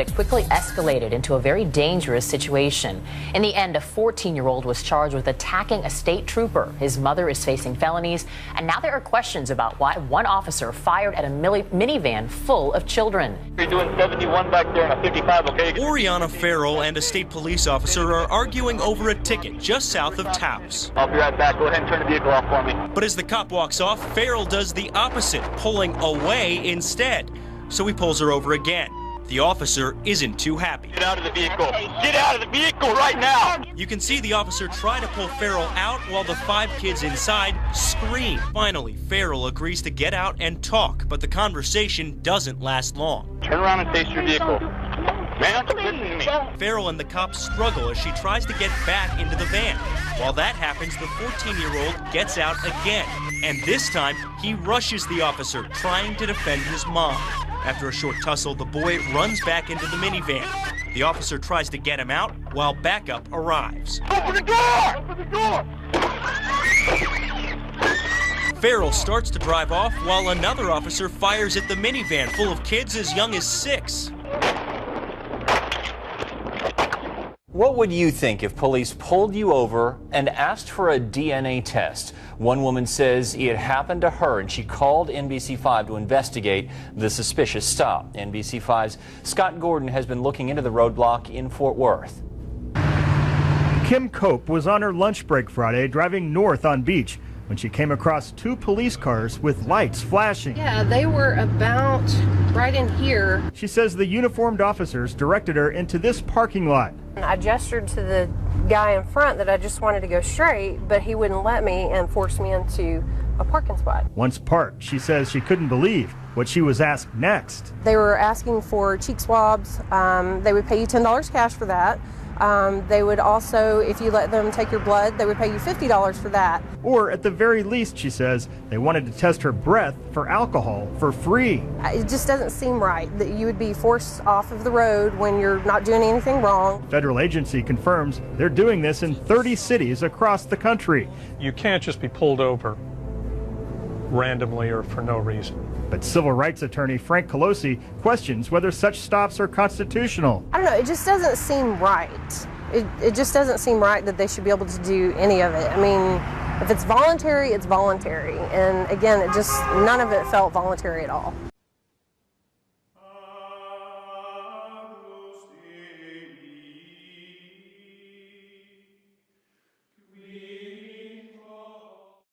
It quickly escalated into a very dangerous situation. In the end, a 14-year-old was charged with attacking a state trooper. His mother is facing felonies, and now there are questions about why one officer fired at a minivan full of children. You're doing 71 back there in a 55, okay? Oriana Farrell and a state police officer are arguing over a ticket just south of Taos. I'll be right back. Go ahead and turn the vehicle off for me. But as the cop walks off, Farrell does the opposite, pulling away instead. So he pulls her over again. The officer isn't too happy. Get out of the vehicle. Get out of the vehicle right now. You can see the officer try to pull Farrell out while the 5 kids inside scream. Finally, Farrell agrees to get out and talk, but the conversation doesn't last long. Turn around and face your vehicle. Ma'am, listen to me. Farrell and the cop struggle as she tries to get back into the van. While that happens, the 14-year-old gets out again. And this time, he rushes the officer, trying to defend his mom. After a short tussle, the boy runs back into the minivan. The officer tries to get him out while backup arrives. Open the door! Open the door! Farrell starts to drive off while another officer fires at the minivan full of kids as young as 6. What would you think if police pulled you over and asked for a DNA test? One woman says it happened to her and she called NBC5 to investigate the suspicious stop. NBC5's Scott Gordon has been looking into the roadblock in Fort Worth. Kim Cope was on her lunch break Friday driving north on Beach when she came across 2 police cars with lights flashing. Yeah, they were about right in here. She says the uniformed officers directed her into this parking lot. I gestured to the guy in front that I just wanted to go straight, but he wouldn't let me and forced me into a parking spot. Once parked, she says she couldn't believe what she was asked next. They were asking for cheek swabs. They would pay you $10 cash for that. They would also, if you let them take your blood, they would pay you $50 for that. Or at the very least, she says, they wanted to test her breath for alcohol for free. It just doesn't seem right that you would be forced off of the road when you're not doing anything wrong. Federal agency confirms they're doing this in 30 cities across the country. You can't just be pulled over randomly or for no reason. But civil rights attorney Frank Colosi questions whether such stops are constitutional. I don't know, it just doesn't seem right. It just doesn't seem right that they should be able to do any of it. I mean, if it's voluntary, it's voluntary. And again, none of it felt voluntary at all.